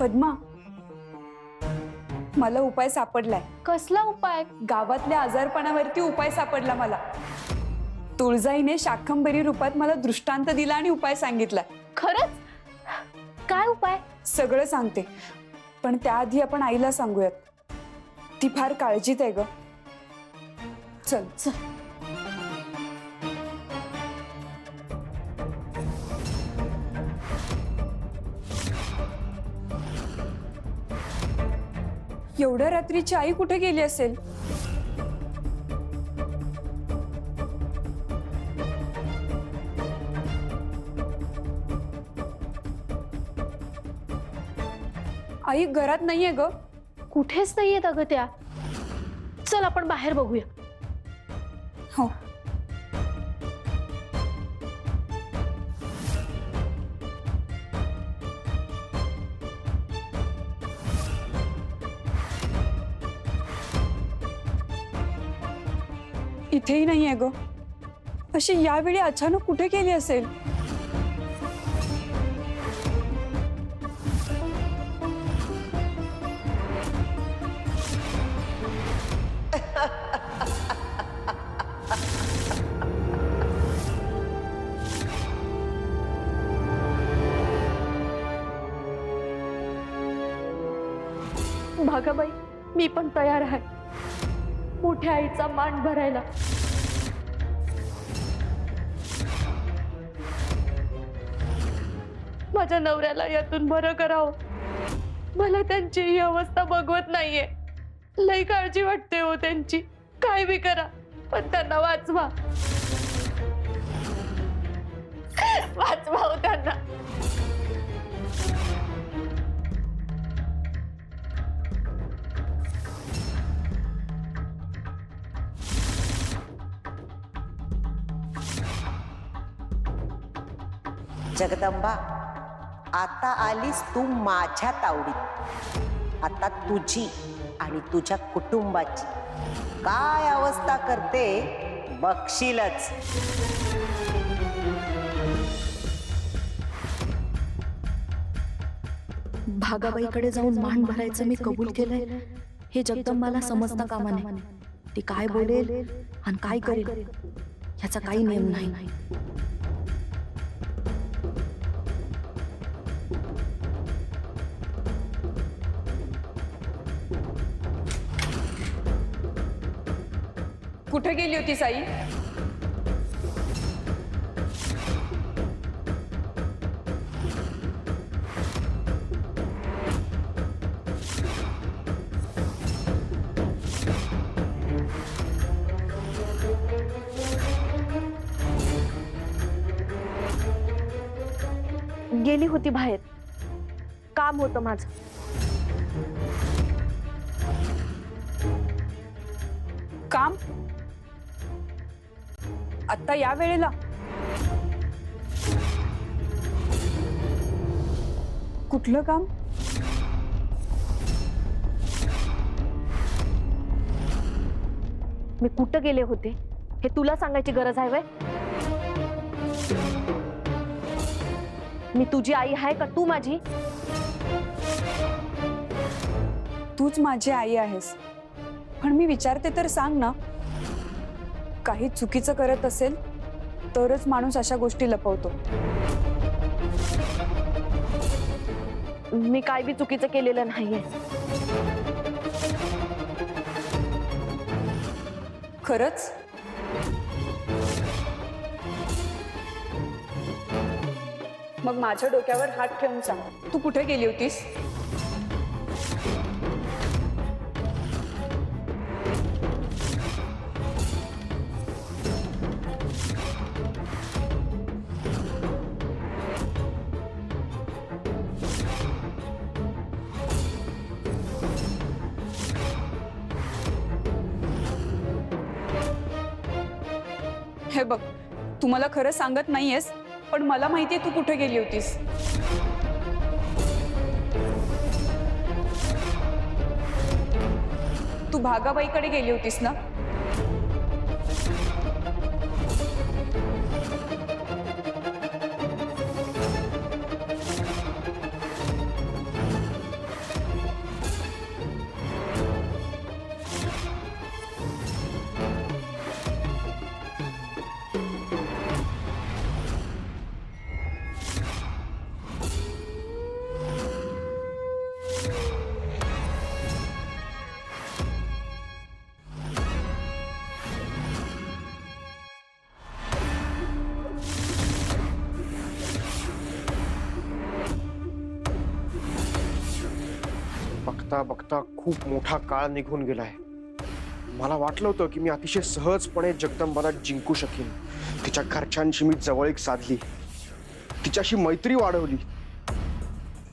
पद्मा, मला उपाय सापडलाय. कसला उपाय? गावातल्या आजारपणावरती उपाय सापडला मला. तुळजाईने शाकंभरी रूपात मला दृष्टांत दिला आणि उपाय सांगितलाय. खरंच? काय उपाय? सगळं सांगते, पण त्याआधी आपण आईला सांगूयात. ती फार काळजीत आहे ग. चल चल. एवढ्या रात्रीची आई कुठे गेली असेल? आई घरात नाहीये ग. कुठेच नाहीयेत अगं त्या. चल आपण बाहेर बघूया. हो. इथेही नाहीये ग. अशी यावेळी अचानक कुठे गेली असेल? भागाबाई, मी पण तयार आहे मोठ्या आईचा मान भरायला. माझ्या नवऱ्याला यातून बरं करावं. मला त्यांची ही अवस्था बघवत नाहीये. लई काळजी वाटते हो त्यांची. काय बी करा, पण त्यांना वाचवा. वाचवा हो त्यांना. जगदंबा, आता आलीस तू माझ्या तावडीत. आता तुझी आणि तुझ्या कुटुंबाची काय अवस्था करते बघशीलच. भागाबाईकडे जाऊन मान भरायचं मी कबूल केलंय हे जगदंबाला समजता कामा नये. ती काय बोलेल आणि काय करेल याचा काही नियम नाही. कुठे गेली होती साई? गेली होती बाहेर. काम होतं माझं. काम? आता या वेळेला? कुठलं काम? मी कुठं गेले होते हे तुला सांगायची गरज आहे वय? मी तुझी आई आहे का तू माझी? तूच माझी आई आहेस, पण मी विचारते तर सांग ना. काही चुकीचं करत असेल तरच माणूस अशा गोष्टी लपवतो. मी काय बी चुकीचं केलेलं नाहीये. खरंच? मग माझ्या डोक्यावर हात ठेवून सांग, तू कुठे गेली होतीस? हे बघ, तू मला खरं सांगत नाहीयेस, पण मला माहितीये तू कुठे गेली होतीस. तू भागाबाईकडे गेली होतीस ना? बघता बघता खूप मोठा काळ निघून गेलाय. मला वाटलं होतं की मी अतिशय सहजपणे जगदंबाला जिंकू शकीन. तिच्या घरच्यांशी मी जवळीक साधली, तिच्याशी मैत्री वाढवली,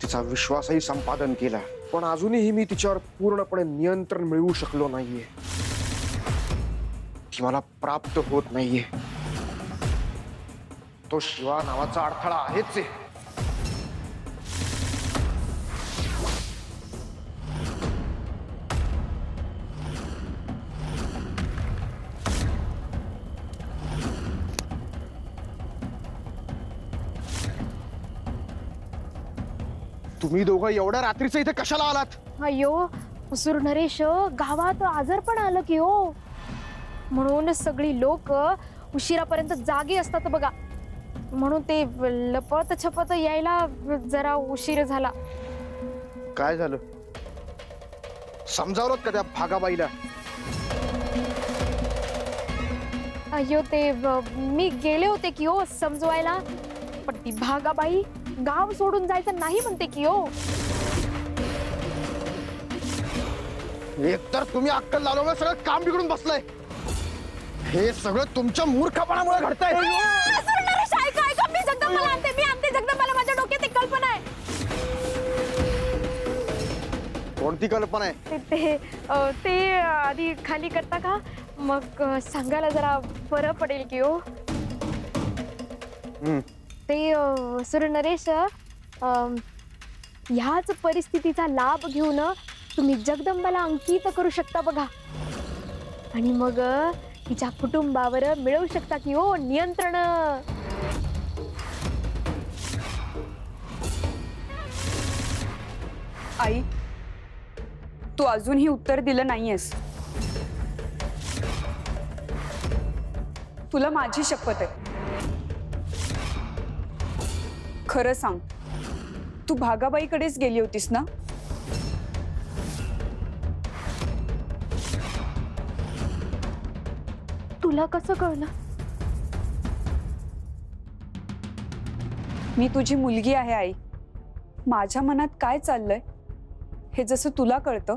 तिचा विश्वासही संपादन केला. पण अजूनही मी तिच्यावर पूर्णपणे नियंत्रण मिळवू शकलो नाहीये. ती मला प्राप्त होत नाहीये. तो शिवा नावाचा अडथळा आहेच आहे. तुम्ही दोघं एवढ्या रात्रीचं इथे कशाला आलात? अयो हुसूर नरेश, गावात आजार पण आलं की हो, म्हणून सगळी लोक उशिरापर्यंत जागी असतात बघा. म्हणून ते लपत छपत यायला जरा उशीर झाला. काय झालं? समजावलं का त्या भागाबाईला? अयो ते मी गेले होते की हो समजवायला, पण ती भागाबाई गाव सोडून जायचं नाही म्हणते की हो. एकतर तुम्ही अक्कल लावल्यामुळे सगळं काम बिघडून बसलंय. हे सगळं तुमच्या मूर्खपणामुळे घडतंय. मी जगदंबाला आणते जगदंबाला. माझ्या डोक्यात एक कल्पना आहे. कोणती कल्पना आहे? ते आधी खाली करता का, मग सांगायला जरा बरं पडेल की हो. ते सुर नरेश, ह्याच परिस्थितीचा लाभ घेऊन तुम्ही जगदंबाला अंकित करू शकता बघा, आणि मग तिच्या कुटुंबावर मिळवू शकता की हो नियंत्रण. आई, तू अजूनही उत्तर दिलं नाहीयेस. तुला माझी शपथ आहे, खरं सांग, तू भागाबाईकडेच गेली होतीस ना? तुला कसं कळलं? मी तुझी मुलगी आहे आई. माझ्या मनात काय चाललंय हे जसं तुला कळतं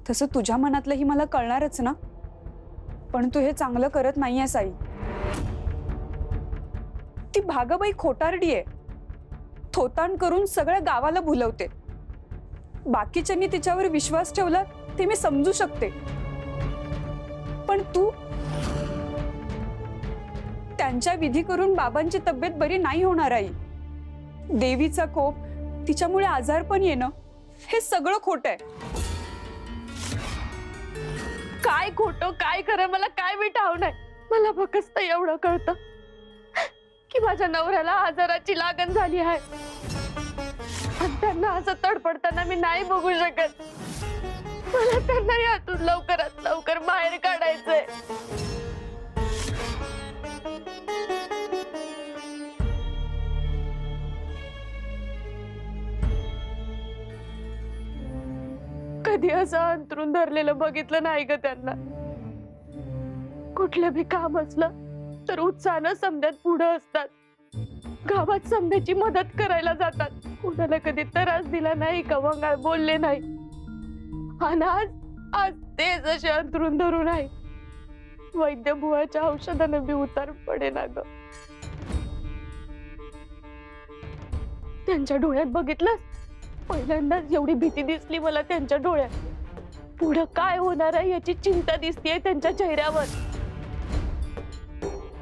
तसं तुझ्या मनातलंही मला कळणारच ना. पण तू हे चांगलं करत नाहीयेस आई. ती भागाबाई खोटारडी आहे. थोताण करून सगळ्या गावाला भुलवते. बाकीच्यांनी तिच्यावर विश्वास ठेवला ते मी समजू शकते, पण तू त्यांच्या विधी करून बाबांची तब्येत बरी नाही होणार आई. देवीचा कोप, तिच्यामुळे आजार पण येणं, हे सगळं खोटं आहे. काय खोटं काय खरं मला काय बी ठाव नाही. मला फक्त एवढं कळतं की माझ्या नवऱ्याला आजाराची लागण झाली आहे, आणि त्यांना असं तडपडताना मी नाही बघू शकत. मला त्यांना यातून लवकरात लवकर बाहेर काढायचंय. कधी असं अंतरून धरलेलं बघितलं नाही ग त्यांना. कुठलं बी काम असलं तर उत्साहानं समद्यात पुढं असतात. गावात समद्याची मदत करायला जातात. कुणाला कधी त्रास दिला नाही, कवंगाळ बोलले नाही. आणि आज ते जसे अंतरून धरून आहे. वैद्य बुवाच्या औषधानं बी उतार पडे ना ग. त्यांच्या डोळ्यात बघितलं, पहिल्यांदाच एवढी भीती दिसली मला त्यांच्या डोळ्यात. पुढं काय होणार आहे याची चिंता दिसतेय त्यांच्या चेहऱ्यावर.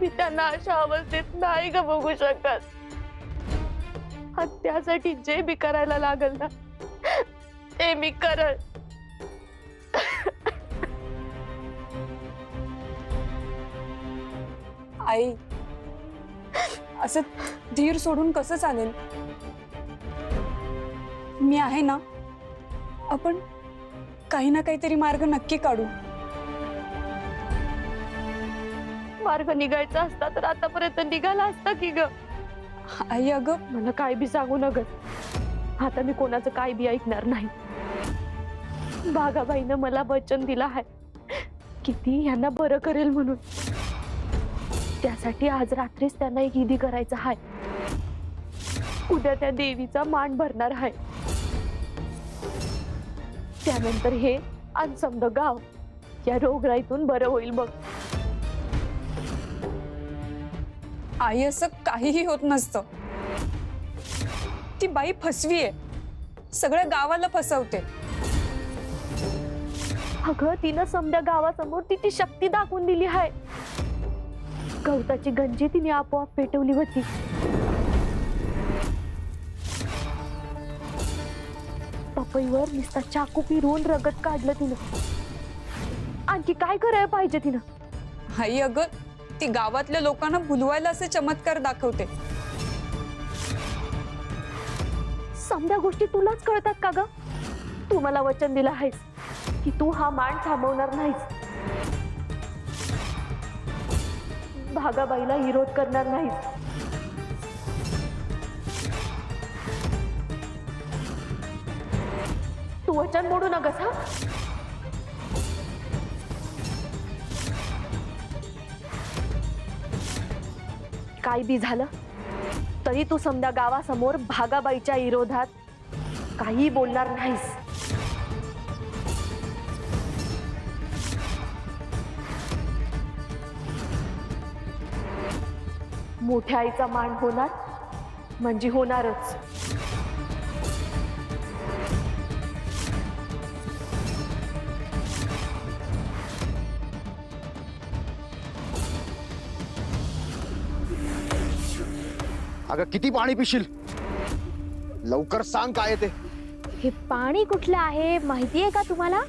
मी त्यांना अशा अवस्थेत नाही ग बघू शकत. आणि त्यासाठी जे बी करायला लागल ना ते मी करल. आई, असं धीर सोडून कसं चालेल? मी आहे ना, आपण काही ना काहीतरी मार्ग नक्की काढू. मार्ग निघायचा असता तर आतापर्यंत निघाला असता की ग. आई अगं, मला काय बी सांगू नग. आता मी कोणाचं काय बी ऐकणार नाही. भागाबाईनं मला वचन दिलं आहे किती यांना बरं करेल म्हणून. त्यासाठी आज रात्रीच त्यांना एक विधी करायचा आहे. उद्या त्या देवीचा मान भरणार आहे. त्यानंतर हे आणि समद गाव या रोगराईतून बरं होईल बघ. आई, असं काहीही होत नसतं. ती बाई फसवी आहे, सगळ्या गावाला फसवते. अगं तिनं समद्या गावासमोर तिची शक्ती दाखवून दिली आहे. गवताची गंजी तिने आपोआप पेटवली होती. पपईवर नुसता चाकू फिरवून रगत काढलं तिनं. आणखी काय करायला पाहिजे तिनं? आई अगं, ती गावातल्या लोकांना भुलवायला असे चमत्कार दाखवते. समद्या गोष्टी तुलाच कळतात का ग? तू मला वचन दिलं आहेस की तू हा मान थांबवणार नाहीस, भागाबाईला विरोध करणार नाहीस. तू वचन मोडू नकस हा. काय बी झालं तरी तू समद्या गावासमोर भागाबाईच्या विरोधात काही बोलणार नाहीस. मोठ्या आईचा मान होणार म्हणजे होणारच. अगं किती पाणी पिशील? लवकर सांग काय आहे ते. हे पाणी कुठलं आहे माहितीये का तुम्हाला?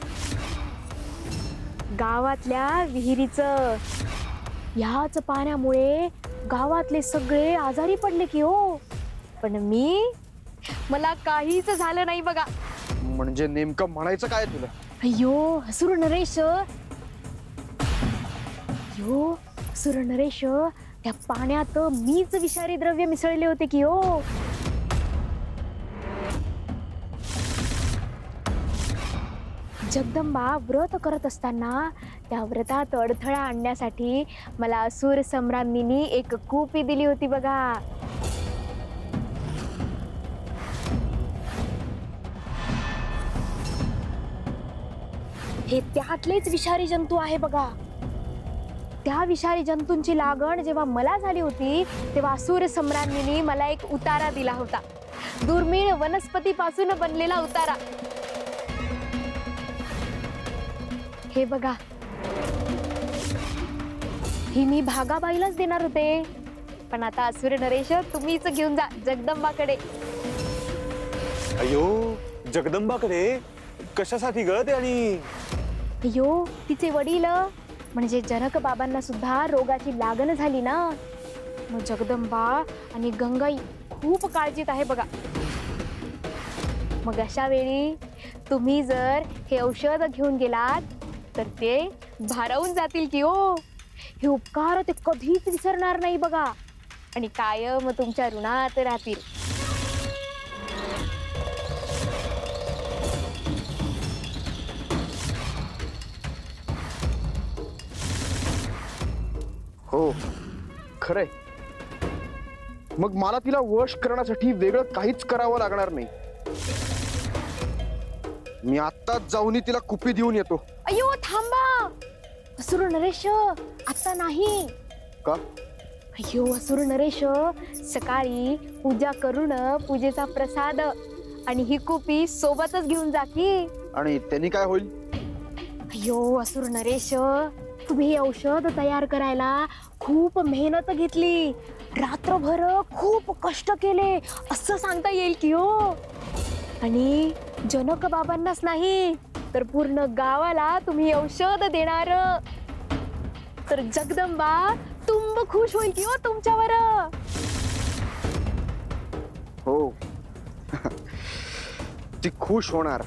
गावातल्या विहिरीचं. ह्याच पाण्यामुळे गावातले सगळे आजारी पडले की हो. पण मला काहीच झालं नाही बघा. म्हणजे नेमकं म्हणायचं काय तुला? अय्यो असुर नरेश, अय्यो असुर नरेश, त्या पाण्यात मीच विषारी द्रव्य मिसळले होते की हो. जगदंबा व्रत करत असताना त्या व्रतात अडथळा आणण्यासाठी मला असुर सम्राज्ञीनी एक कुपी दिली होती बघा. हे त्यातलेच विषारी जंतू आहे बघा. त्या विषारी जंतूंची लागण जेव्हा मला झाली होती तेव्हा असुर सम्राज्ञीनी मला एक उतारा दिला होता. दुर्मिळ वनस्पतीपासून बनलेला उतारा. हे बघा, ही मी भागाबाईलाच देणार होते, पण आता असुर नरेश तुम्हीच घेऊन जा जगदंबाकडे. अयो, जगदंबाकडे कशासाठी ग? ते आणि अयो तिचे वडील म्हणजे जनक बाबांना सुद्धा रोगाची लागण झाली ना. मग जगदंबा आणि गंगाई खूप काळजीत आहे बघा. मग अशा वेळी तुम्ही जर हे औषध घेऊन गेलात तर ते भारावून जातील की हो. हे उपकार ते कधीच विसरणार नाही बघा आणि कायम तुमच्या ऋणात राहतील. हो खरंय. मग मला तिला वश करण्यासाठी वेगळं काहीच करावं लागणार नाही. मी आत्ताच जाऊन तिला कुपी देऊन येतो. अयो थांबा असुर नरेश, आता नाही. का? अयो असुर नरेश, सकाळी पूजा करून पूजेचा प्रसाद आणि ही कुपी सोबतच घेऊन जा की. आणि त्यांनी काय होईल? अयो असुर नरेश, तुम्ही हे औषध तयार करायला खूप मेहनत घेतली, रात्रभर खूप कष्ट केले असं सांगता येईल की हो. आणि जनक बाबांनाच नाही तर पूर्ण गावाला तुम्ही औषध देणार. तर जगदंबा तुंब खुश होईल की हो तुमच्यावर. हो ती खुश होणार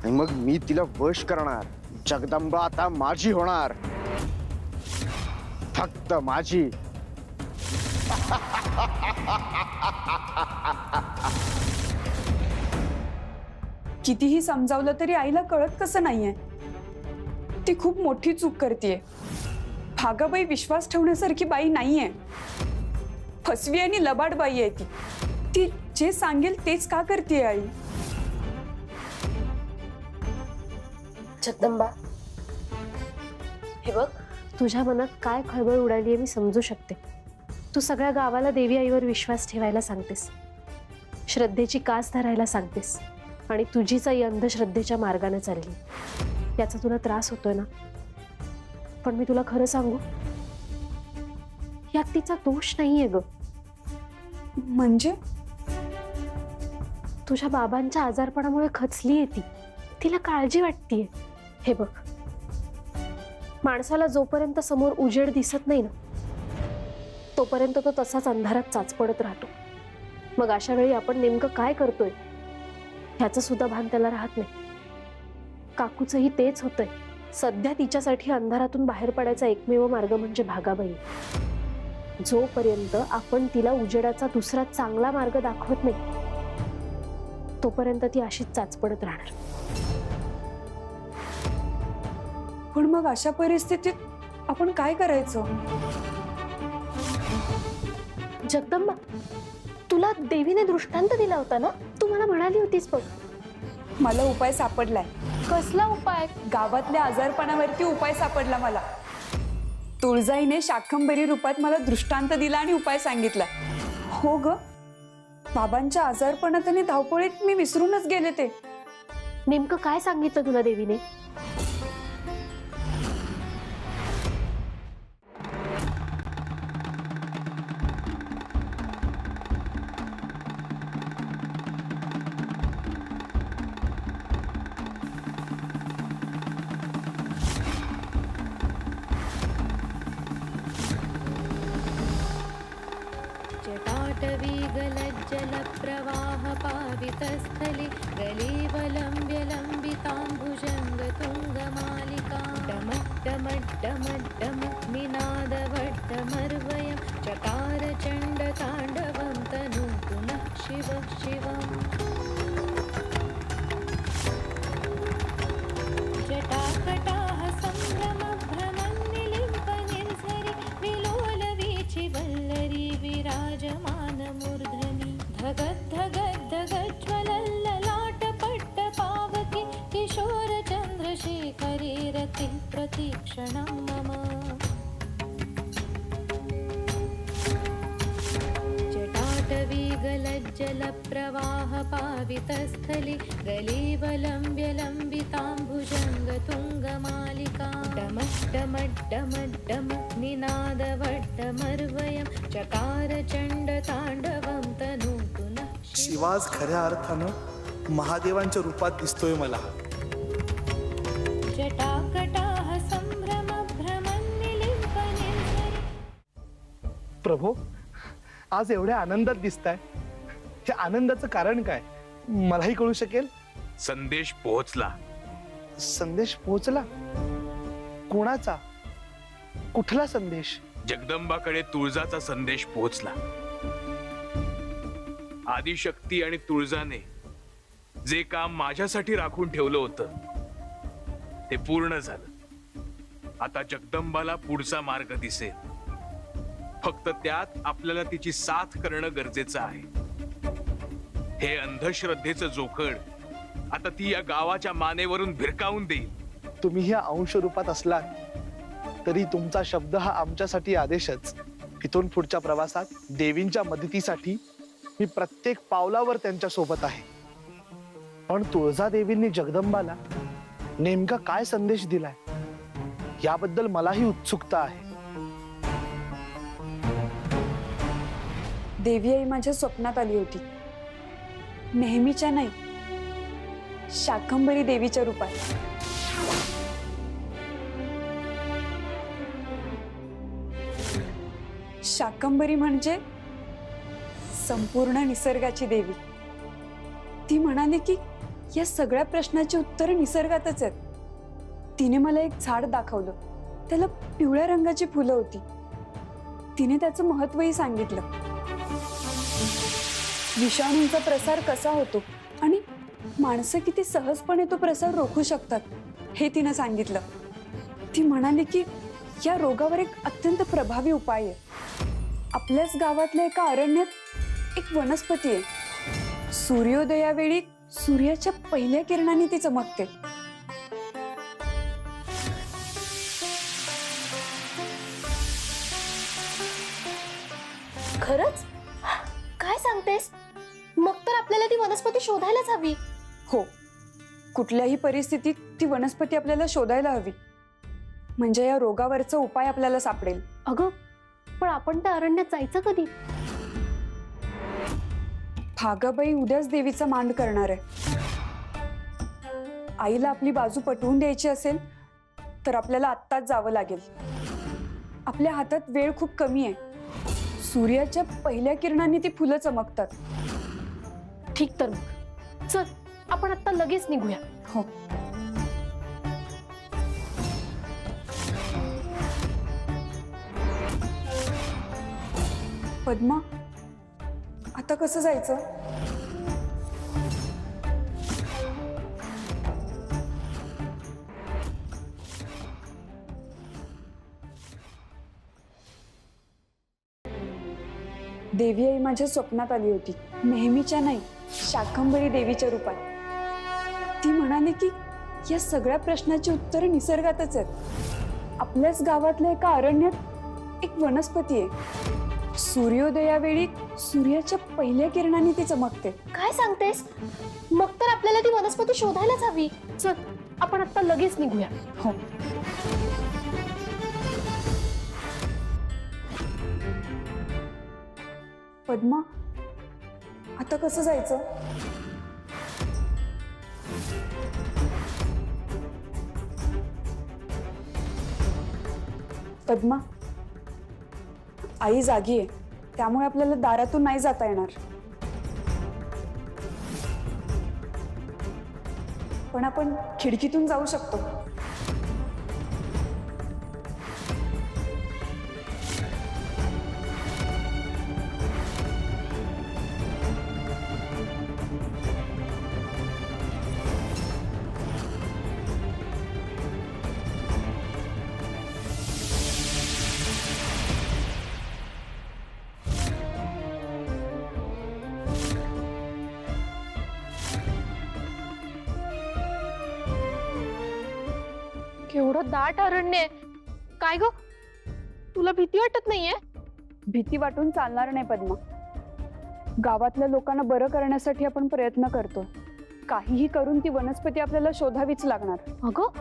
आणि मग मी तिला वश करणार. जगदंबा आता माझी होणार, फक्त माझी. कितीही समजावलं तरी आईला कळत कसं नाहीये. ती खूप मोठी चूक करतेय. भागाबाई विश्वास ठेवण्यासारखी बाई नाहीये. फसवी आणि लबाड बाई आहे ती. ती जे सांगेल तेच का करते आई? जगदंबा, हे बघ, तुझ्या मनात काय खळबळ उडाली आहे मी समजू शकते. तू सगळ्या गावाला देवी आईवर विश्वास ठेवायला सांगतेस, श्रद्धेची कास धरायला सांगतेस, आणि तुझीच आई अंधश्रद्धेच्या मार्गाने चालली. याचा तुला त्रास होतोय ना? पण मी तुला खरं सांगू, यात तिचा दोष नाहीये ग. म्हणजे तुझ्या बाबांच्या आजारपणामुळे खचलीये ती. तिला काळजी वाटतीये. हे बघ, माणसाला जोपर्यंत समोर उजेड दिसत नाही ना, तोपर्यंत तो तसाच अंधारात चाचपडत राहतो. मग अशा वेळी आपण नेमकं काय करतोय ह्याचं सुद्धा भान त्याला राहत नाही. काकूचंही तेच होतंय. सध्या तिच्यासाठी अंधारातून बाहेर पडायचा एकमेव मार्ग म्हणजे भागाबाई. जोपर्यंत आपण तिला उजेडाचा दुसरा चांगला मार्ग दाखवत नाही, तोपर्यंत ती अशीच चाचपडत राहणार. पण मग अशा परिस्थितीत आपण काय करायचं? जगदंबा, तुला देवीने दृष्टांत दिला होता ना? तू मला म्हणाली होतीस बघ. मला उपाय सापडलाय. कसला उपाय? गावातल्या आजारपणावरती उपाय सापडला मला. तुळजाईने शाकंभरी रूपात मला दृष्टांत दिला आणि उपाय सांगितला. हो ग, बाबांच्या आजारपणात आणि धावपळीत मी विसरूनच गेले ते. नेमकं काय सांगितलं तुला देवीने? जटाटवीगलज्जलप्रवाहपावितस्थले गलीवलम्ब्यलम्बिताम्बुजङ्गतुङ्गमालिका डमड्डमड्डमड्डमनिनादवड्डमर्वयं चकारचण्डताण्डवं तनूतु नः शिवः शिवम्. जटाकटाः सम्भ्रमभ्रमन्निलिम्पनिर्झरि विलोलवीचिवल्लरी विराजमानमूर्धनि धगद्धगद्धगज्ज्वलल्ललाटपट्टपावके किशोरचन्द्रशेखरे रतिः प्रतीक्षणं मम. जटाटवीगलज्जलप्रवाहपावितस्थले गलीवलम्ब्यलम्बिताम्बुजङ्गतुङ्गमालिका डमड्डमड्डमड्डमनिनादवड्डमर्वयं चकारचण्डताण्डवं तनूतु नः शिवः. शिवाज खऱ्या अर्थानं महादेवांच्या रूपात दिसतोय मला. जटाकटाः सम्भ्रमभ्रमन्निलिम्पनिर्झरि. प्रभो, आज एवढ्या आनंदात दिसताय. हे आनंदाचं कारण काय मलाही कळू शकेल? संदेश पोहोचला. संदेश पोहोचला? कोणाचा? कुठला संदेश? जगदंबाकडे तुळजाचा संदेश पोहोचला. आदिशक्ती आणि तुळजाने जे काम माझ्यासाठी राखून ठेवलं होतं ते पूर्ण झालं. आता जगदंबाला पुढचा मार्ग दिसेल. फक्त त्यात आपल्याला तिची साथ करणं गरजेचं आहे. हे अंधश्रद्धेचं जोखड आता ती या गावाच्या मानेवरून भिरकावून देईल. तुम्ही ह्या अंश रूपात असलात तरी तुमचा शब्द हा आमच्यासाठी आदेशच. इथून पुढच्या प्रवासात देवींच्या मदतीसाठी मी प्रत्येक पावलावर त्यांच्या सोबत आहे. पण तुळजा देवींनी जगदंबाला नेमका काय संदेश दिलाय याबद्दल मलाही उत्सुकता आहे. देवी आई माझ्या स्वप्नात आली होती. नेहमीच्या नाही, शाकंभरी देवीच्या रूपात. शाकंभरी म्हणजे संपूर्ण निसर्गाची देवी. ती म्हणाली की या सगळ्या प्रश्नाची उत्तरे निसर्गातच आहेत. तिने मला एक झाड दाखवलं. त्याला पिवळ्या रंगाची फुलं होती. तिने त्याचं महत्वही सांगितलं. विषाणूंचा प्रसार कसा होतो आणि माणसं किती सहजपणे तो प्रसार रोखू शकतात हे तिने सांगितलं. ती म्हणाली की या रोगावर एक अत्यंत प्रभावी उपाय आहे. आपल्याच गावातल्या एका अरण्यात एक वनस्पती आहे. सूर्योदयावेळी सूर्याच्या पहिल्या किरणांनी ती चमकते. खरंच? काय सांगतेस? मग तर आपल्याला ती वनस्पती शोधायलाच हवी. हो, कुठल्याही परिस्थितीत ती वनस्पती आपल्याला शोधायला हवी, म्हणजे या रोगावरचा उपाय आपल्याला सापडेल. अगं, पण आपण त्या अरण्यात जायचं कधी? भागाबाई उद्याच देवीचा मांड करणार आहे. आईला आपली बाजू पटवून द्यायची असेल तर आपल्याला आत्ताच जावं लागेल. आपल्या हातात वेळ खूप कमी आहे. सूर्याच्या पहिल्या किरणांनी ती फुलं चमकतात. ठीक, तर मग चल, आपण आता लगेच निघूया. हो. पद्मा, आता कसं जायचं? देवी आई माझ्या स्वप्नात आली होती. नेहमीच्या नाही, शाकंभरी देवीच्या रूपात. ती म्हणाली की या सगळ्या प्रश्नाची उत्तरं निसर्गातच आहेत. आपल्याच गावातल्या एका अरण्यात एक वनस्पती आहे. सूर्योदयावेळी सूर्याच्या पहिल्या किरणांनी ती चमकते. काय सांगतेस? मग तर आपल्याला ती वनस्पती शोधायलाच हवी. चल, आपण आता लगेच निघूया. हो. पद्मा, आता कसं जायचं? पद्मा, आई जागी आहे, त्यामुळे आपल्याला दारातून नाही जाता येणार. पण आपण खिडकीतून जाऊ शकतो. केवढं दाट अरण्य आहे. काय ग, तुला भीती वाटत नाहीये? भीती वाटून चालणार नाही पद्मा. गावातल्या लोकांना बरं करण्यासाठी आपण प्रयत्न करतो. काहीही करून ती वनस्पती आपल्याला शोधावीच लागणार. अगं,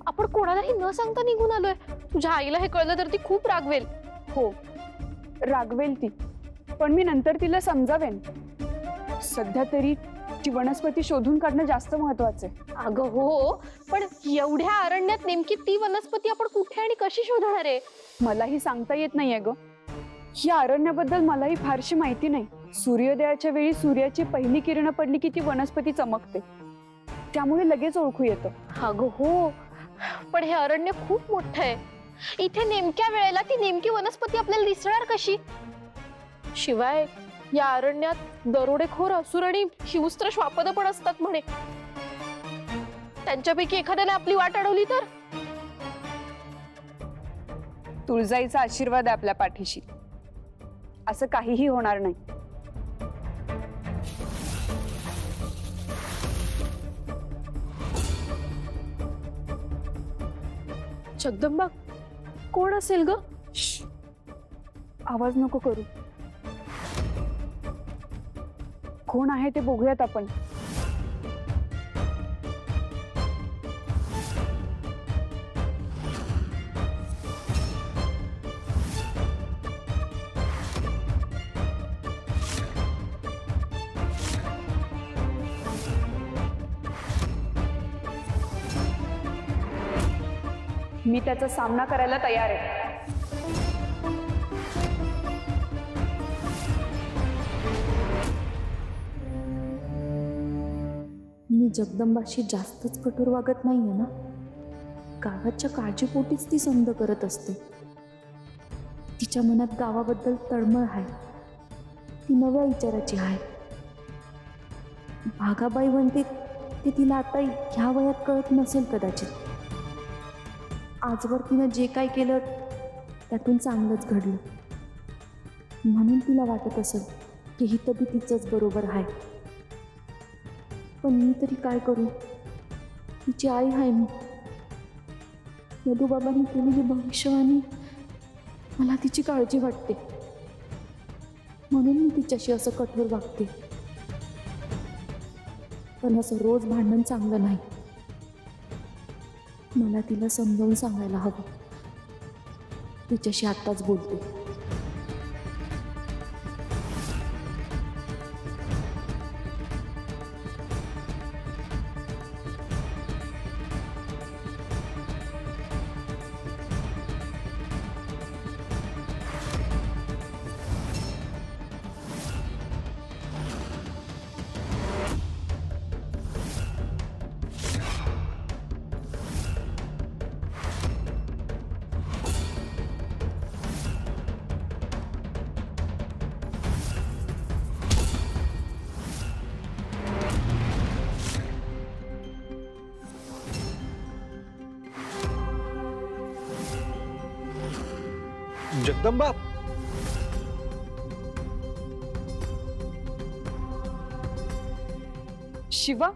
आपण कोणालाही न सांगता निघून आलोय. तुझ्या आईला हे कळलं तर ती खूप रागवेल. हो, रागवेल ती, पण मी नंतर तिला समजावेन. सध्या तरी ती वनस्पती शोधून काढणं जास्त महत्वाचं आहे. अगं हो, पण एवढ्या अरण्यात नेमकी ती वनस्पती आपण कुठे आणि कशी शोधणार आहे? मलाही सांगता येत नाहीये ग. या अरण्याबद्दल मलाही फारशी माहिती नाही. सूर्योदयाच्या वेळी सूर्याची पहिली किरण पडली की ती वनस्पती चमकते, त्यामुळे लगेच ओळखू येतं. अगं हो, पण हे अरण्य खूप मोठं आहे. इथे नेमक्या वेळेला ती नेमकी वनस्पती आपल्याला दिसणार कशी? शिवाय या अरण्यात दरोडेखोर, असुर आणि हिंस्त्र श्वापद पण असतात म्हणे. त्यांच्यापैकी एखाद्याने आपली वाट अडवली तर? तुळजाईचा आशीर्वाद आहे आपल्या पाठीशी. असं काहीही होणार नाही. जगदंबा, कोण असेल ग? आवाज नको करू. कोण आहे ते बघूयात आपण. मी त्याचा सामना करायला तयार आहे. मी जगदंबाशी जास्तच कठोर वागत नाहीये ना? गावाच्या काळजीपोटीच ती समज करत असते. तिच्या मनात गावाबद्दल तळमळ आहे. ती नव्या विचाराची आहे. भागाबाई म्हणते ते तिला आता ह्या वयात कळत नसेल कदाचित. आजवर तिनं जे काय केलं त्यातून चांगलंच घडलं, म्हणून तिला वाटत असेल की ही तर तिचंच बरोबर आहे. पण मी तरी काय करू? तिची आई आहे मी. मधुबाबांनी केलेली भविष्यवाणी, मला तिची काळजी वाटते. म्हणून मी तिच्याशी असं कठोर वागते. पण असं रोज भांडण चांगलं नाही. मला तिला समजावून सांगायला हवं. तिच्याशी आत्ताच बोलते. जगदंबा, शिवा,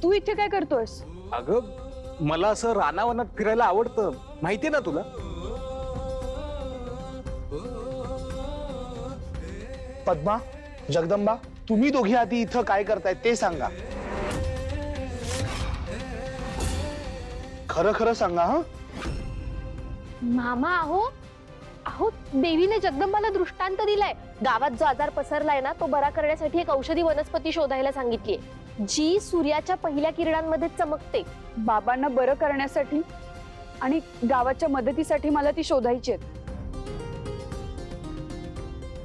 तू इथे काय करतोयस? अगं मला असं रानावनात फिरायला आवडतं, माहितीये ना तुला. पद्मा, जगदंबा, तुम्ही दोघी आधी इथं काय करताय ते सांगा. खरं खरं सांगा. हा, मामा, अहो अहो देवीने जगदंबाला दृष्टांत दिलाय. गावात जो आजार पसरलाय ना, तो बरा करण्यासाठी एक औषधी वनस्पती शोधायला सांगितलीये, जी सूर्याच्या पहिल्या किरणांमध्ये चमकते. बाबांना बरं करण्यासाठी आणि गावाच्या मदतीसाठी मला ती शोधायची आहेत.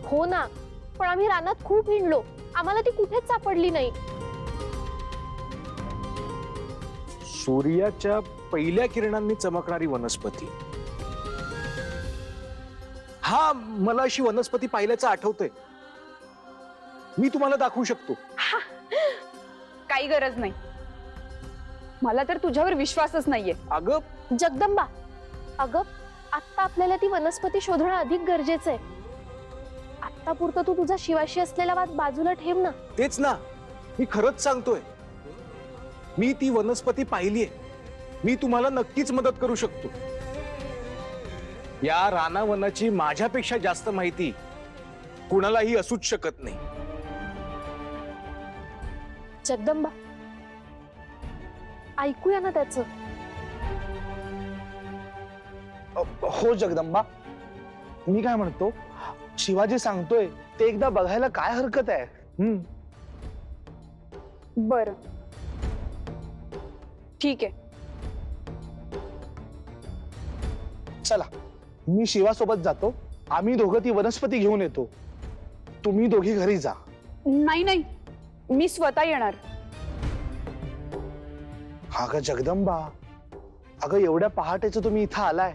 हो ना, पण आम्ही रानात खूप हिंडलो, आम्हाला ती कुठेच सापडली नाही. सूर्याच्या पहिल्या किरणांनी चमकणारी वनस्पती. हा, मला अशी वनस्पती पाहिल्याचं आठवतंय. मी तुम्हाला दाखवू शकतो. काही गरज नाही. मला तर तुझ्यावर विश्वासच नाहीये. अगं जगदंबा, अगं आत्ता आपल्याला ती वनस्पती शोधणं अधिक गरजेचं आहे. आत्ता पुरतं तू तुझा शिवाशी असलेला वाद बाजूला ठेव ना. तेच ना, मी खरंच सांगतोय. मी ती वनस्पती पाहिलीये. मी तुम्हाला नक्कीच मदत करू शकतो. या रानावनाची माझ्यापेक्षा जास्त माहिती कुणालाही असूच शकत नाही. जगदंबा, ऐकूया ना त्याचं. हो जगदंबा, मी काय म्हणतो, शिवाजी सांगतोय ते एकदा बघायला काय हरकत आहे. बरं, ठीक आहे. चला, मी शिवासोबत जातो. आम्ही दोघं ती वनस्पती घेऊन येतो. तुम्ही दोघी घरी जा. नाही नाही, मी स्वतः येणार. अगं जगदंबा, अगं एवढ्या पहाटेचं तुम्ही इथं आलाय,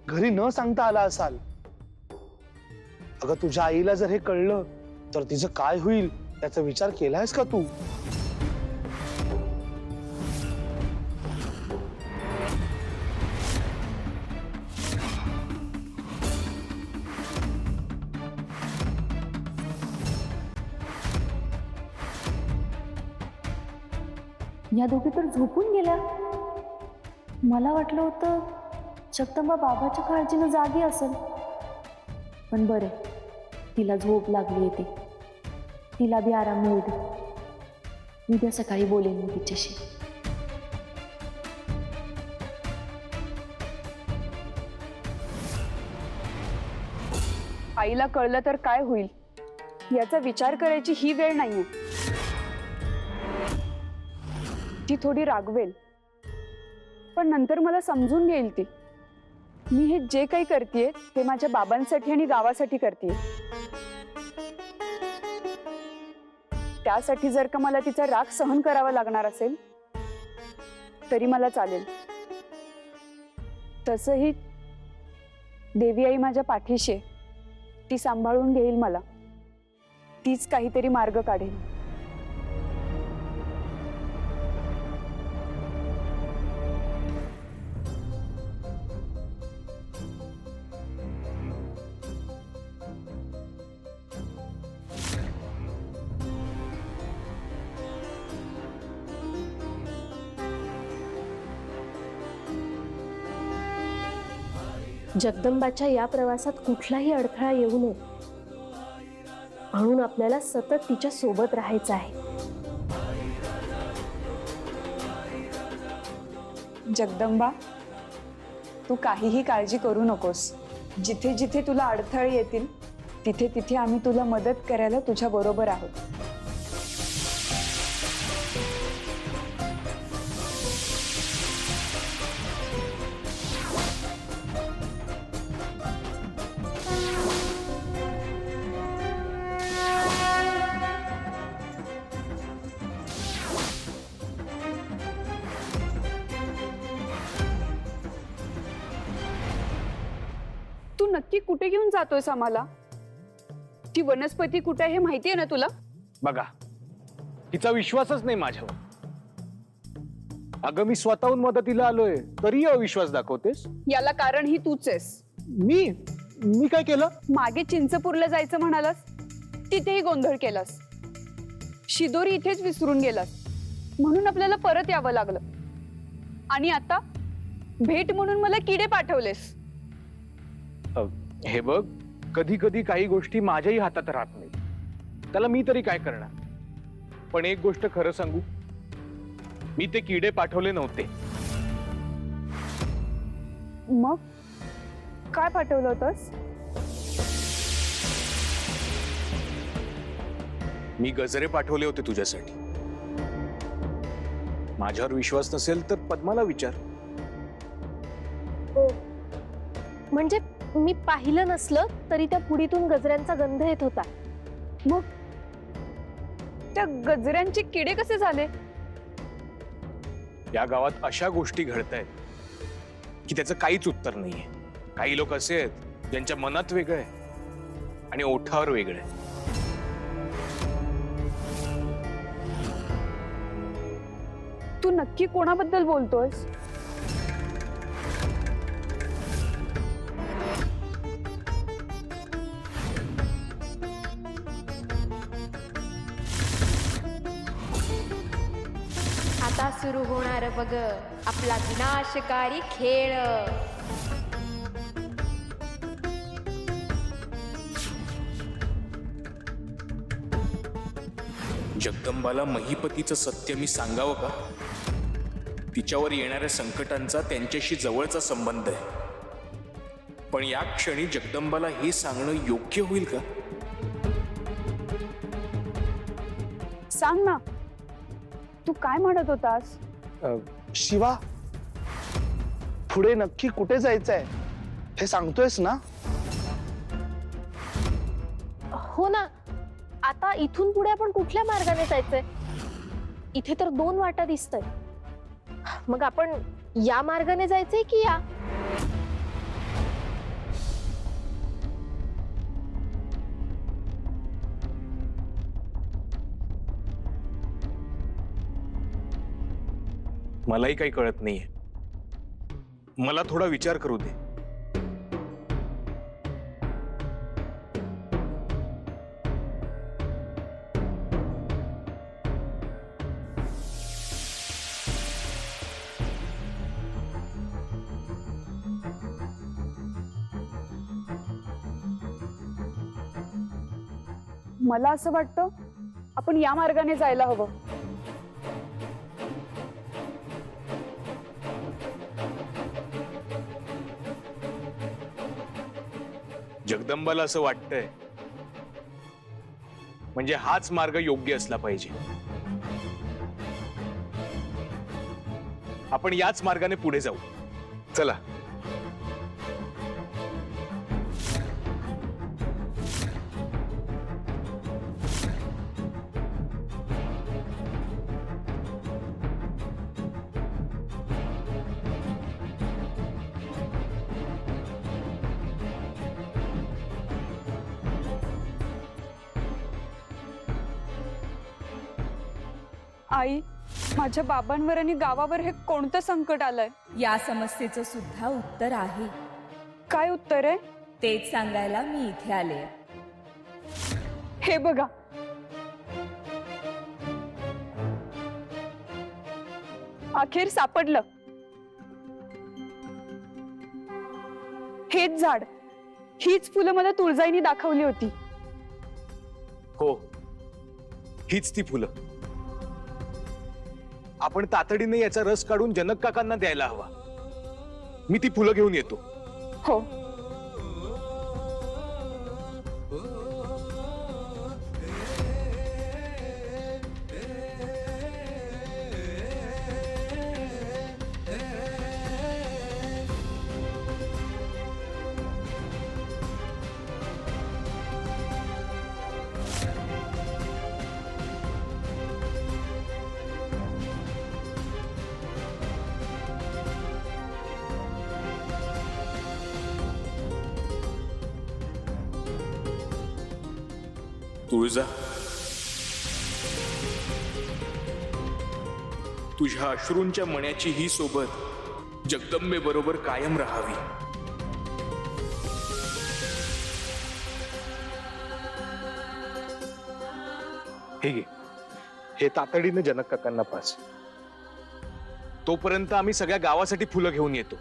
घरी न सांगता आला असाल. अगं तुझ्या आईला जर हे कळलं तर तिचं काय होईल त्याचा विचार केलायस का तू? या दोघी तर झोपून गेल्या. मला वाटलं होतं जगदंबा बाबाच्या काळजीनं जागी असेल. पण बरे, तिला झोप लागली येते. तिला बी आराम मिळू दे. उद्या सकाळी बोलेन मी तिच्याशी. आईला कळलं तर काय होईल याचा विचार करायची ही वेळ नाहीये. ती थोडी रागवेल, पण नंतर मला समजून घेईल ती. मी हे जे काही करतेय ते माझ्या बाबांसाठी आणि गावासाठी करतेय. त्यासाठी जर का मला तिचा राग सहन करावा लागणार असेल तरी मला चालेल. तसंही देवी आई माझ्या पाठीशी आहे. ती सांभाळून घेईल मला. तीच काहीतरी मार्ग काढेल. जगदंबाच्या या प्रवासात कुठलाही अडथळा येऊ नये. म्हणून आपल्याला सतत तिच्या सोबत राहायचं आहे. जगदंबा, तू काहीही काळजी करू नकोस. जिथे जिथे तुला अडथळे येतील तिथे तिथे आम्ही तुला मदत करायला तुझ्या बरोबर आहोत. तू नक्की कुठे घेऊन जातोयस आम्हाला? ती वनस्पती कुठे आहे हे माहिती आहे ना तुला? बघा, तिचा विश्वासच नाही माझ्यावर. अगं, मी स्वतःहून मदतीला आलोय तरी अविश्वास दाखवतेस. याला कारण ही तूच आहेस. मी काय केलं? मागे चिंचपूरला जायचं म्हणालास, तिथेही गोंधळ केलास. शिदोरी इथेच विसरून गेलास, म्हणून आपल्याला परत यावं लागलं. आणि आता भेट म्हणून मला किडे पाठवलेस. हे बघ, कधी कधी काही गोष्टी माझ्याही हातात राहत नाही. त्याला मी तरी काय करणार. पण एक गोष्ट खरं सांगू, मी ते किडे पाठवले नव्हते. मग काय पाठवलं होतंस? मी गजरे पाठवले होते तुझ्यासाठी. माझ्यावर विश्वास नसेल तर पद्माला विचार. हो, म्हणजे मी पाहिलं नसलं तरी त्या पुडीतून गजऱ्यांचा गंध येत होता. मग त्या गजऱ्यांचे किडे कसे झाले? या गावात अशा गोष्टी घडतायत की त्याचं काहीच उत्तर नाहीये. काही लोक असे आहेत ज्यांच्या मनात वेगळं आहे आणि ओठावर वेगळं आहे. तू नक्की कोणाबद्दल बोलतोयस? आता सुरू होणार बघ आपला विनाशकारी खेळ. जगदंबाला महिपतीचं सत्य मी सांगावं का? तिच्यावर येणाऱ्या संकटांचा त्यांच्याशी जवळचा संबंध आहे. पण या क्षणी जगदंबाला हे सांगणं योग्य होईल का? सांग ना, तू काय म्हणत होतास? शिवा, पुढे नक्की कुठे जायचंय हे सांगतोयस ना? हो ना, आता इथून पुढे आपण कुठल्या मार्गाने जायचंय? इथे तर 2 वाटा दिसतंय. मग आपण या मार्गाने जायचंय की या? मलाही काही कळत नाहीये. मला थोडा विचार करू दे. मला असं वाटतं आपण या मार्गाने जायला हवं. जगदंबाला असं वाटतंय म्हणजे हाच मार्ग योग्य असला पाहिजे. आपण याच मार्गाने पुढे जाऊ. चला. आई, माझ्या बाबांवर आणि गावावर हे कोणतं संकट आलंय? या समस्येचं सुद्धा उत्तर आहे. काय उत्तर आहे? तेच सांगायला मी इथे आले. हे बघा, अखेर सापडलं. हेच झाड, हीच फुलं मला तुळजाईने दाखवली होती. हो, हीच ती फुलं. आपण तातडीने याचा रस काढून जनक काकांना द्यायला हवा. मी ती फुलं घेऊन येतो. हो. तुळजा, तुझ्या अश्रूंच्या मण्याची ही सोबत जगदंबे बरोबर कायम राहावी. हे घे, हे तातडीने जनक काकांना पास. तोपर्यंत आम्ही सगळ्या गावासाठी फुलं घेऊन येतो.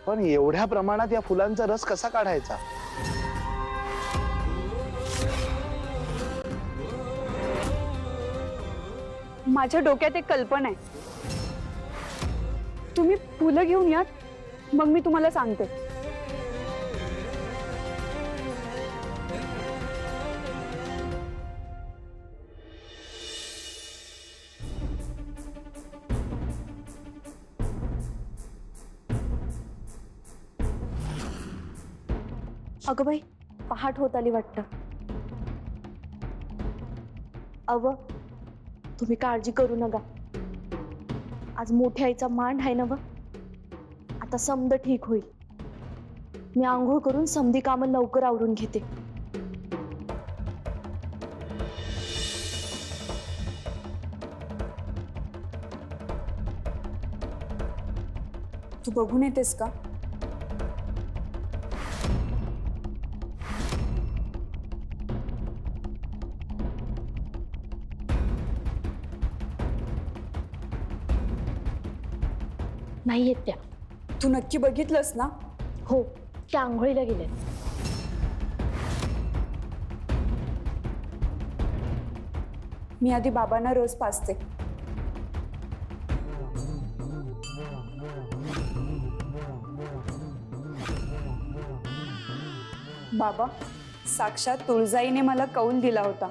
पण एवढ्या प्रमाणात या फुलांचा रस कसा काढायचा? माझ्या डोक्यात एक कल्पना आहे. तुम्ही फुलं घेऊन या, मग मी तुम्हाला सांगते. अगं बाई, पहाट होत आली वाटतं. अव, तुम्ही काळजी करू नका. आज मोठ्या आईचा मान आहे ना व. आता समद ठीक होईल. मी आंघोळ करून समधी कामं लवकर आवरून घेते. तू बघून येतेस का? नाही येत त्या. तू नक्की बघितलंस ना? हो, त्या आंघोळीला गेले. मी आधी बाबांना रस पाजते. बाबा, साक्षात तुळजाईने मला कौल दिला होता.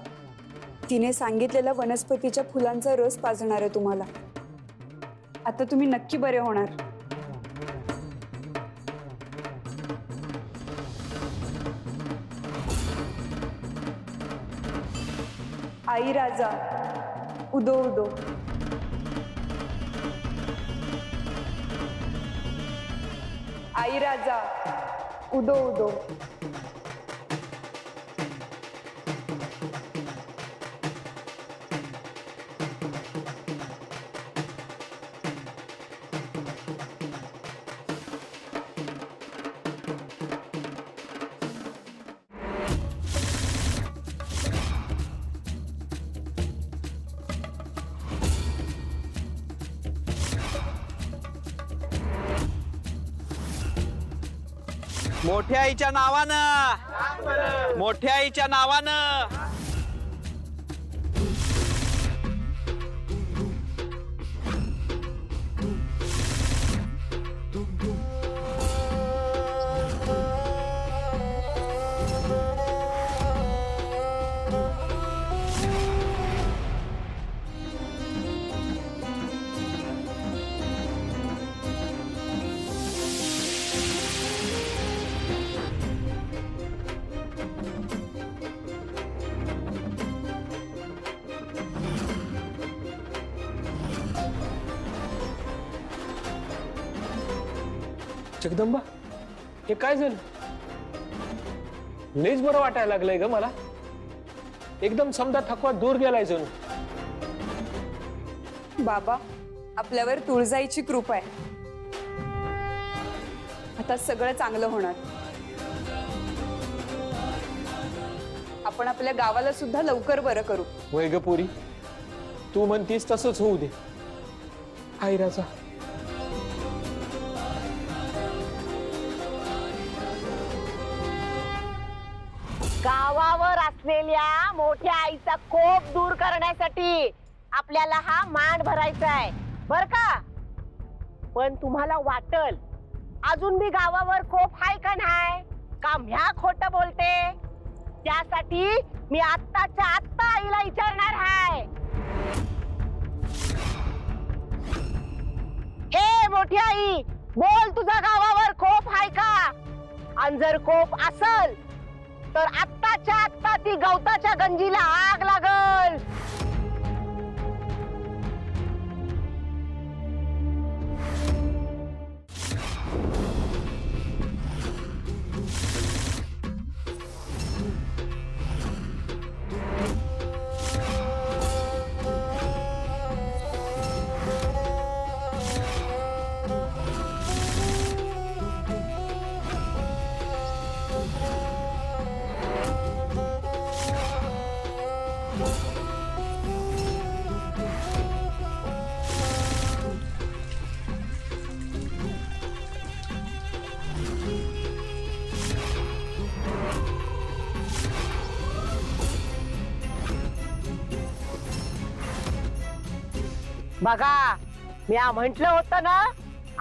तिने सांगितलेल्या वनस्पतीच्या फुलांचा रस पाजणार आहे तुम्हाला. आता तुम्ही नक्की बरे होणार. आई राजा उदो उदो. आई राजा उदो उदो. मोठ्या आईच्या नावानं, मोठ्या आईच्या नावानं. जगदंबा, हे काय झालं? लयच बरं वाटायला लागलंय ग मला. एकदम समजा थकवा दूर गेलाय जणू. बाबा, आपल्यावर तुळजाईची कृपा आहे. आता सगळं चांगलं होणार. आपण आपल्या गावाला सुद्धा लवकर बरं करू. वय ग पोरी, तू म्हणतीस तसंच होऊ दे. आई राजा, गावावर असलेल्या मोठ्या आईचा कोप दूर करण्यासाठी आपल्याला हा मांड भरायचा आहे बर का. पण तुम्हाला वाटल अजून मी गावावर कोप हाय का नाही का म्या खोट बोलते. त्यासाठी मी आत्ताच्या आत्ता आईला विचारणार आहे. हे मोठी आई बोल, तुझा गावावर कोप हाय का. आणि जर कोप असल तर आत्ताच्या आत्ता ती गवताच्या गंजीला आग लागल. बघा मी म्हंटल होतं ना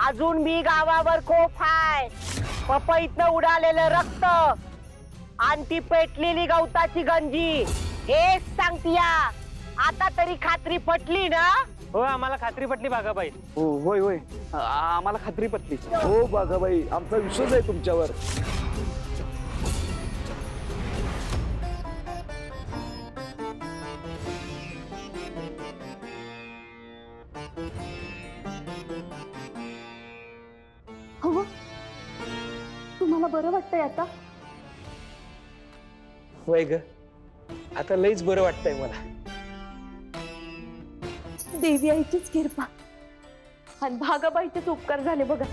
अजून मी गावावर कोप हाय. पपईतनं उडालेलं रक्त आणि ती पेटलेली गवताची गंजी हेच सांगतीया. आता तरी खात्री पटली ना. हो आम्हाला खात्री पटली बागाबाई. हो होय होय आम्हाला खात्री पटली. हो बाघाबाई आमचा विश्वास आहे तुमच्यावर. हो तुम्हाला बरं वाटतंय आता. होय ग आता लईच बरं वाटतंय मला. देवी आईचीच कृपा आणि भागाबाईचेच उपकार झाले बघा.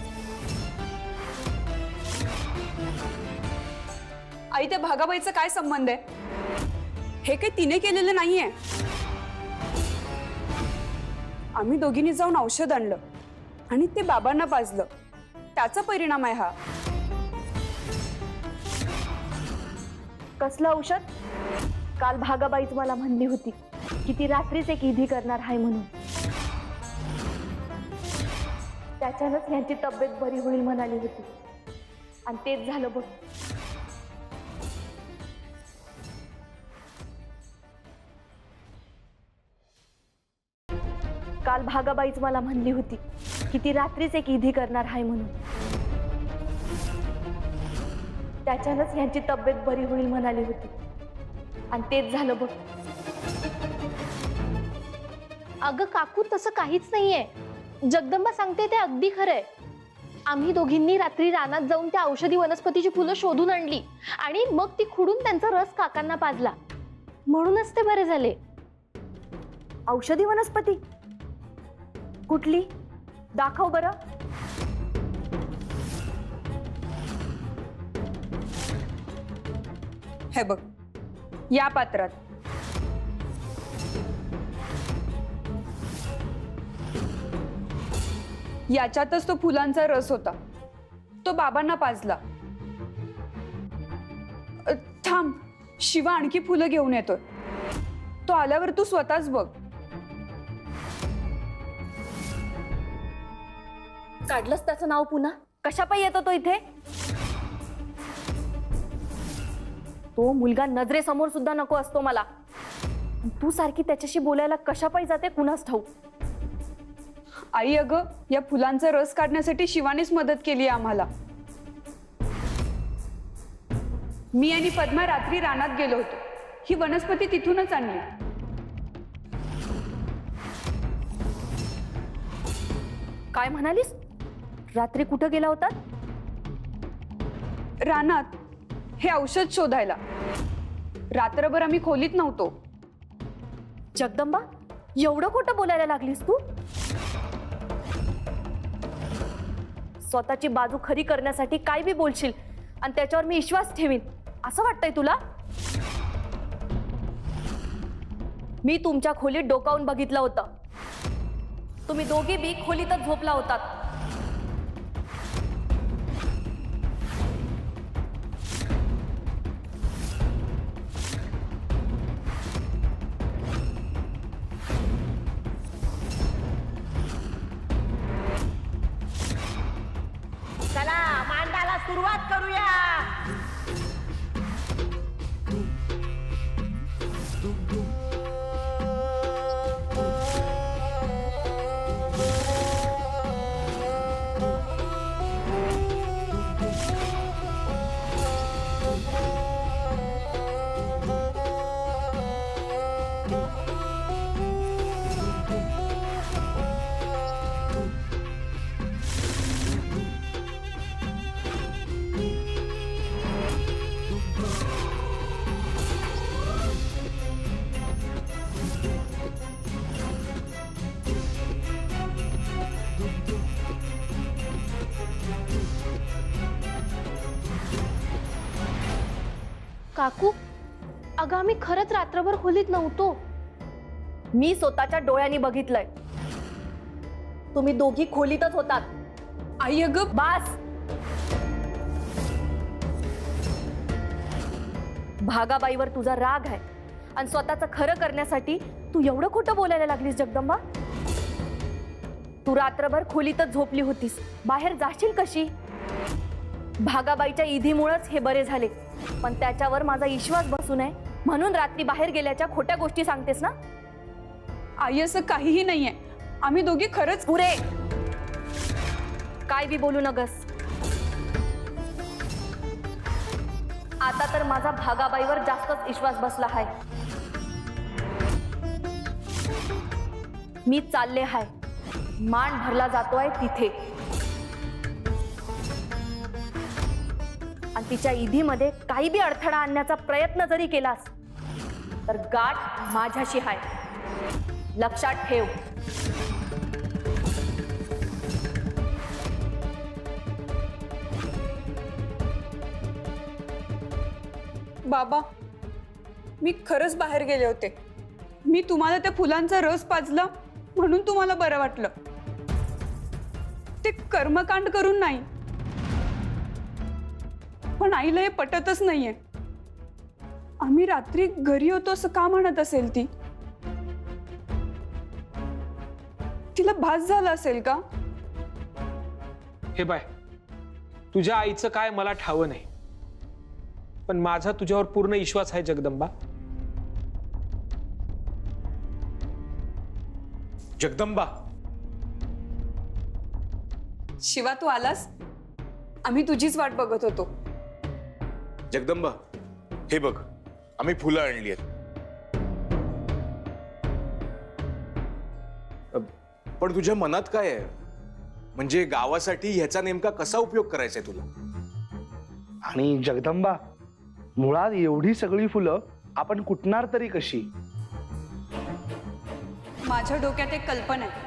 आई त्या भागाबाईचा काय संबंध आहे. हे काही तिने केलेलं नाहीये. आम्ही दोघींनी जाऊन औषध आणलं आणि ते बाबांना पाजलं, त्याचा परिणाम आहे हा. कसलं औषध. काल भागाबाईच मला म्हणली होती की ती रात्रीच एक विधी करणार आहे म्हणून. त्याच्यानंच यांची तब्येत बरी होईल म्हणाली होती आणि तेच झालं बघ. काल भागाबाईच मला म्हणली होती की ती रात्रीच एक विधी करणार आहे म्हणून. त्याच्यानंच यांची तब्येत बरी होईल म्हणाली होती आणि तेच झालं बघ. अगं काकू तसं काहीच नाहीये. जगदंबा सांगते ते अगदी खरंय. आम्ही दोघींनी रात्री रानात जाऊन त्या औषधी वनस्पतीची फुलं शोधून आणली आणि मग ती खुडून त्यांचा रस काकांना पाजला, म्हणूनच ते बरे झाले. औषधी वनस्पती कुठली दाखव बरं. हे बघ या पात्रात. याच्यातच तो फुलांचा रस होता, तो बाबांना पाजला. थांब, शिवा आणखी फुलं घेऊन येतोय. तो आल्यावर तू स्वतःच बघ. काढलंस त्याचं नाव पुन्हा. कशापायी येतो तो इथे. तो मुलगा नजरेसमोर सुद्धा नको असतो मला. तू सारखी त्याच्याशी बोलायला कशापायी जाते कुणास ठाऊक. आई अगं या फुलांचा रस काढण्यासाठी शिवानीच मदत केली आम्हाला. मी आणि पद्मा रात्री रानात गेलो होतो. ही वनस्पती तिथूनच आणली. काय म्हणालीस. रात्री कुठं गेला होता. रानात हे औषध शोधायला. रात्रभर आम्ही खोलीत नव्हतो. जगदंबा एवढं खोटं बोलायला लागलीस तू. स्वतःची बाजू खरी करण्यासाठी काय बी बोलशील आणि त्याच्यावर मी विश्वास ठेवीन असं वाटतंय तुला. मी तुमच्या खोलीत डोकावून बघितलं होतं. तुम्ही दोघे बी खोलीतच झोपला होतात. काकू, अगं आम्ही खरंच रात्रभर खोलीत नव्हतो. मी स्वतःच्या डोळ्यांनी बघितलंय. तुम्ही दोघी खोलीतच होतात. आई अगं बास. भागाबाईवर तुझा राग आहे आणि स्वतःचं खरं करण्यासाठी तू एवढं खोटं बोलायला लागलीस जगदंबा. तू रात्रभर खोलीतच झोपली होतीस, बाहेर जाशील कशी? भागाबाईच्या ईधीमुळेच हे बरे झाले, पण त्याच्यावर माझा विश्वास बसू नये म्हणून रात्री बाहेर गेल्याच्या खोट्या गोष्टी सांगतेस ना? आई असं काहीही नाहीये. आम्ही दोघी खरंच पुरे. काय बी बोलू नगस. आता तर माझा भागाबाईवर जास्तच विश्वास बसला आहे. मी चालले हाय, मान भरला जातोय तिथे, आणि तिच्या ईधीमध्ये काही बी अडथळा आणण्याचा प्रयत्न जरी केलास तर गाठ माझ्याशी हाय, लक्षात ठेव. बाबा, मी खरंच बाहेर गेले होते. मी तुम्हाला त्या फुलांचा रस पाजला म्हणून तुम्हाला बरं वाटलं, ते कर्मकांड करून नाही. पण आईला हे पटतच नाहीये. आम्ही रात्री घरी होतो असं का म्हणत असेल ती? तिला भास झाला असेल का? हे बाय, तुझ्या आईचं काय मला ठावं नाही, पण माझा तुझ्यावर पूर्ण विश्वास आहे जगदंबा. जगदंबा, शिवा तू आलास? आम्ही तुझीच वाट बघत होतो. जगदंबा, हे बघ, आम्ही फुलं आणली आहेत. पण तुझ्या मनात काय आहे? म्हणजे गावासाठी ह्याचा नेमका कसा उपयोग करायचा आहे तुला? आणि जगदंबा, मुळात एवढी सगळी फुलं आपण कुटणार तरी कशी? माझ्या डोक्यात एक कल्पना आहे.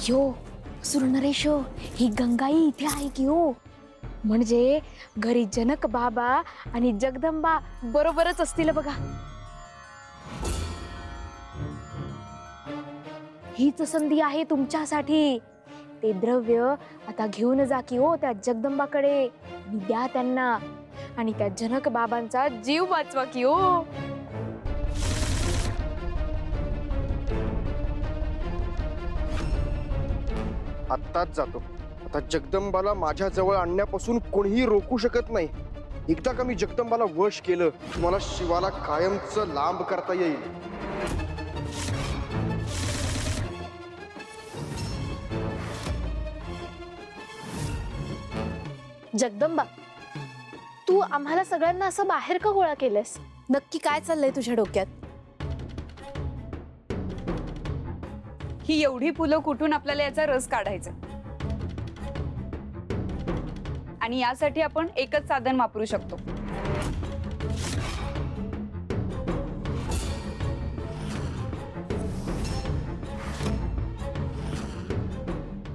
यो सुरनरेश, ही गंगाई इथे आहे की हो? म्हणजे घरी जनक बाबा आणि जगदंबा बरोबरच असतील बघा. हीच संधी आहे तुमच्यासाठी. ते द्रव्य आता घेऊन जा की हो त्या जगदंबाकडे आणि द्या त्यांना, आणि त्या जनक बाबांचा जीव वाचवा की हो. आत्ताच जातो. आता जगदंबाला माझ्या जवळ आणण्यापासून कोणीही रोखू शकत नाही. एकदा का मी जगदंबाला वश केलं, मला शिवाला कायमचं लांब करता येईल. जगदंबा, तू आम्हाला सगळ्यांना असं बाहेर का गोळा केलंस? नक्की काय चाललंय तुझ्या डोक्यात? ही एवढी फुलं कुठून आपल्याला याचा रस काढायचा, आणि यासाठी आपण एकच साधन वापरू शकतो.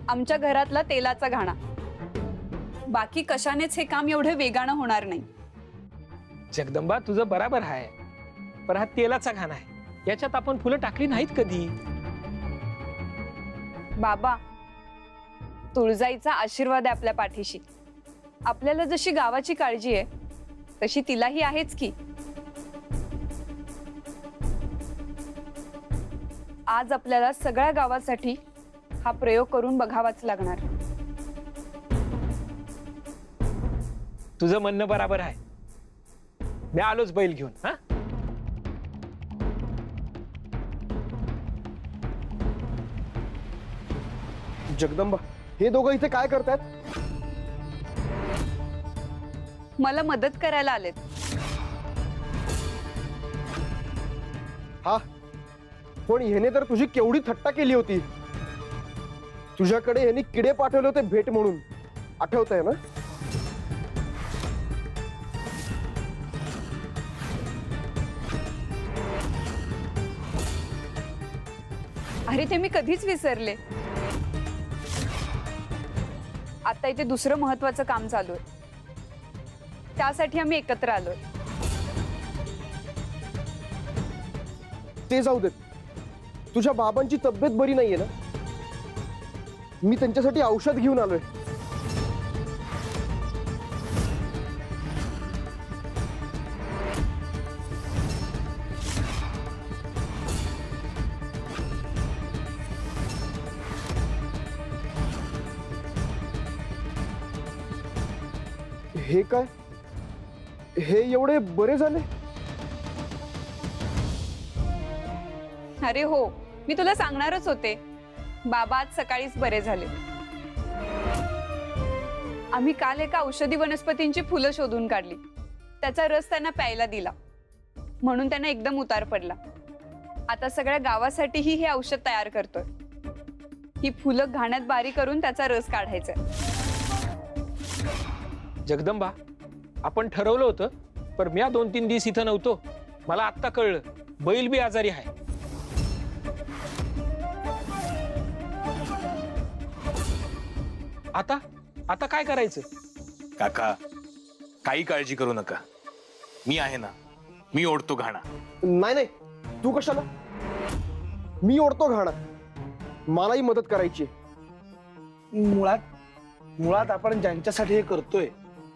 आमच्या घरातला तेलाचा घाणा. बाकी कशानेच हे काम एवढं वेगानं होणार नाही. जगदंबा, तुझं बराबर आहे, पण हा तेलाचा घाण आहे. याच्यात आपण फुलं टाकली नाहीत कधी. बाबा, तुळजाईचा आशीर्वाद आहे आपल्या पाठीशी. आपल्याला जशी गावाची काळजी आहे तशी तिलाही आहेच की. आज आपल्याला सगळ्या गावासाठी हा प्रयोग करून बघावाच लागणार. तुझं म्हणणं बराबर आहे. मी आलोच बैल घेऊन. हा, जगदंबा, हे दोघं इथे काय करतात? मला मदत करायला आलेत. हा, पण ह्याने तर तुझी केवढी थट्टा केली होती. तुझ्याकडे ह्यांनी किडे पाठवले होते भेट म्हणून, आठवतंय ना? अरे ते मी कधीच विसरले. आता इथे दुसरं महत्वाचं काम चालू आहे, त्यासाठी आम्ही एकत्र आलोय. ते जाऊ देत. तुझ्या बाबांची तब्येत बरी नाहीये ना? मी त्यांच्यासाठी औषध घेऊन आलोय. हे काय? हे एवढे बरे झाले? अरे हो, मी तुला सांगणारच होते. बाबा आज सकाळीच बरे झाले. आम्ही काल एका औषधी वनस्पतींची फुलं शोधून काढली, त्याचा रस त्यांना प्यायला दिला, म्हणून त्यांना एकदम उतार पडला. आता सगळ्या गावासाठीही हे औषध तयार करतोय. ही फुलं घाण्यात बारी करून त्याचा रस काढायचा. जगदंबा, आपण ठरवलं होतं, पण मी 2-3 दिवस इथं नव्हतो. मला आत्ता कळलं बैल बी आजारी आहे. आता आता काय करायचं? काका, काही काळजी करू नका, मी आहे ना. मी ओढतो घाणा. नाही नाही, तू कशाला? मी ओढतो घाणा. मलाही मदत करायची. मुळात आपण ज्यांच्यासाठी हे करतोय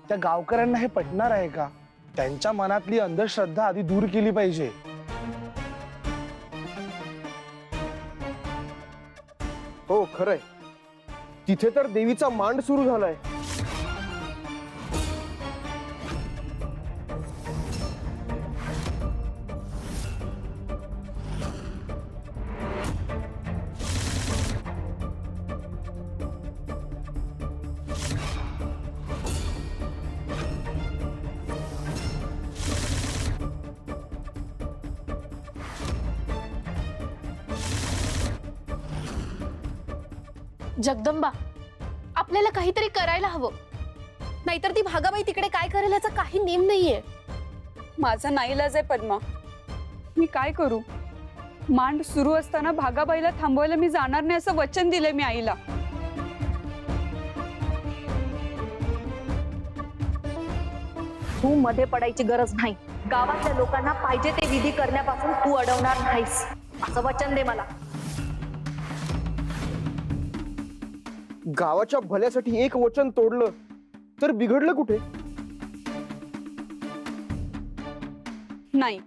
त्या गावकऱ्यांना हे पटणार आहे का? त्यांच्या मनातली अंधश्रद्धा आधी दूर केली पाहिजे. हो खरंय, तिथे तर देवीचा मांड सुरू झालाय. जगदंबा, आपल्याला काहीतरी करायला हवं, नाहीतर ती भागाबाई तिकडे काय करेल याचा काही नेम नाहीये. माझा नाईलाज आहे पद्मा. मी काय करू? मांड सुरू असताना भागाबाईला थांबवायला मी जाणार नाही असं वचन दिलंय मी आईला. तू मध्ये पडायची गरज नाही. गावातल्या लोकांना पाहिजे ते विधी करण्यापासून तू अडवणार नाहीस, असं वचन दे मला. गावाच्या भल्यासाठी एक वचन तोडलं तर बिघडलं कुठे? नाही,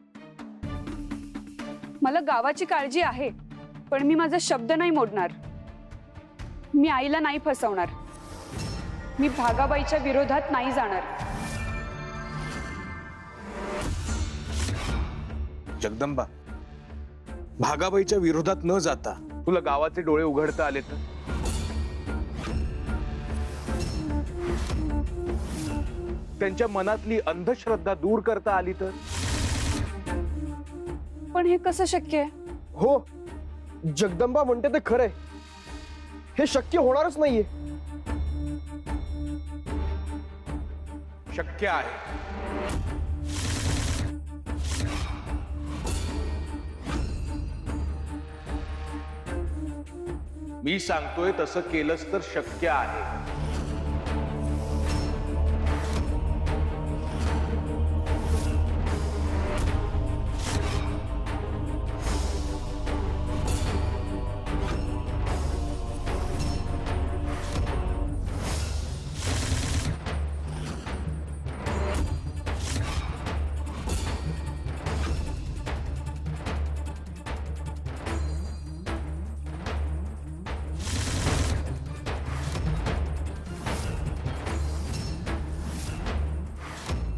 मला गावाची काळजी आहे, पण मी माझा शब्द नाही मोडणार. मी आईला नाही फसवणार. मी भागाबाईच्या विरोधात नाही जाणार. जगदंबा, भागाबाईच्या विरोधात न जाता तुला गावाचे डोळे उघडता आले तर? त्यांच्या मनातली अंधश्रद्धा दूर करता आली तर? पण हे कसं शक्य आहे? हो, जगदंबा म्हणते ते खरंय. हे शक्य होणारच नाहीये. शक्य आहे. मी सांगतोय तसं केलंस तर शक्य आहे.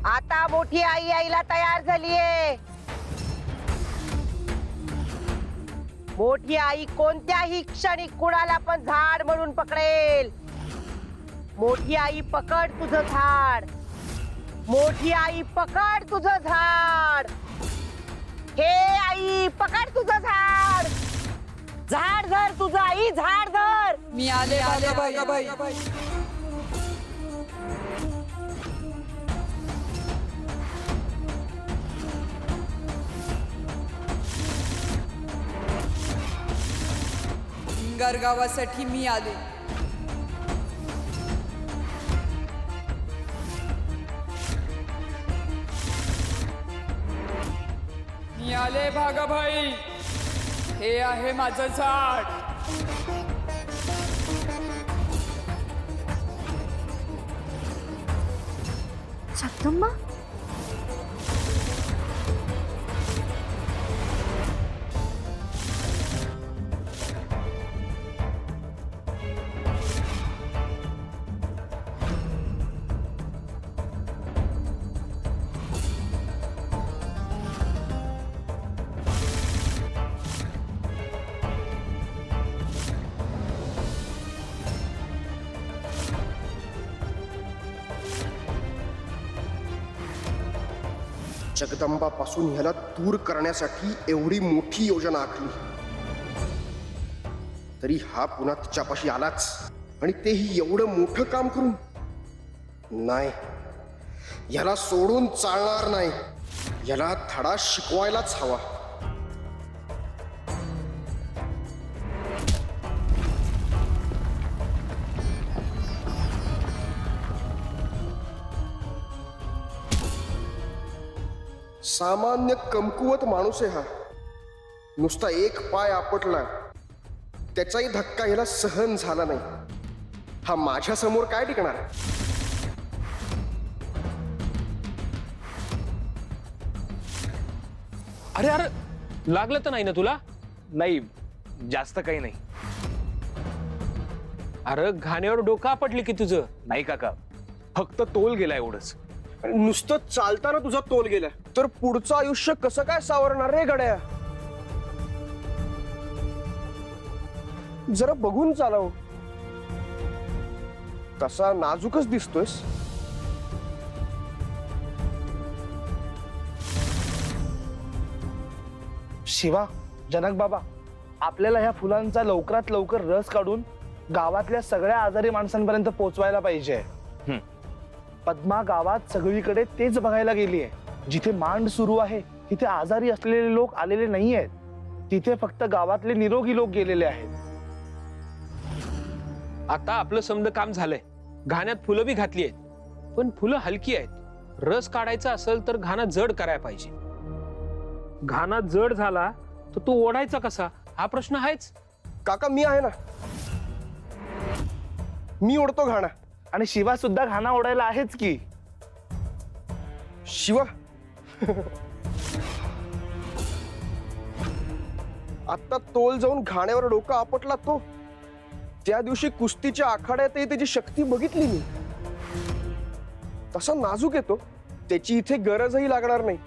आता मोठी आई यायला तयार झालीये. मोठी आई कोणत्याही क्षणी कुणाला पण झाड म्हणून पकडेल. मोठी आई, पकड तुझं झाड. मोठी आई पकड तुझं झाड. हे आई पकड तुझं झाड. झाड धर तुझं आई, झाड धर. मी आले बाई. भिंगार गावासाठी मी आले. मी आले भागाभाई. हे आहे माझं झाड. जगदंबा, जगदंबापासून ह्याला दूर करण्यासाठी एवढी मोठी योजना आखली, तरी हा पुन्हा तिच्यापाशी आलाच, आणि तेही एवढं मोठं काम करून. नाही, याला सोडून चालणार नाही. याला धडा शिकवायलाच हवा. सामान्य कमकुवत माणूस आहे हा. नुसता एक पाय आपटला, त्याचाही धक्का ह्याला सहन झाला नाही. हा माझ्या समोर काय टिकणार? अरे अरे, लागलं तर नाही ना तुला? नाही, जास्त काही नाही. अरे घाण्यावर डोकं आपटली की तुझं? नाही काका, फक्त तोल गेला एवढंच. नुसतं चालताना तुझा तोल गेला तर पुढचं आयुष्य कसं काय सावरणार रे गड्या? जरा बघून चालव. तसा नाजूकच दिसतोयस. शिवा, जनक बाबा, आपल्याला ह्या फुलांचा लवकरात लवकर रस काढून गावातल्या सगळ्या आजारी माणसांपर्यंत पोहोचवायला पाहिजे. पद्मा गावात सगळीकडे तेच बघायला गेली आहे. जिथे मांड सुरू आहे तिथे आजारी असलेले लोक आलेले नाही आहेत. तिथे फक्त गावातले निरोगी लोक गेलेले आहेत. आता आपलं समज काम झालंय. घाण्यात फुलं बी घातली आहेत, पण फुलं हलकी आहेत. रस काढायचा असेल तर घाणा जड करायला पाहिजे. घाणा जड झाला तर तो ओढायचा कसा, हा प्रश्न आहेच. काका, मी आहे ना, मी ओढतो घाणा. आणि शिवा सुद्धा घाणा ओढायला आहेच की. शिवा आता तोल जाऊन घाण्यावर डोकं आपटला तो. त्या दिवशी कुस्तीच्या आखाड्यातही त्याची शक्ती बघितली मी. तसा नाजूक येतो, त्याची इथे गरजही लागणार नाही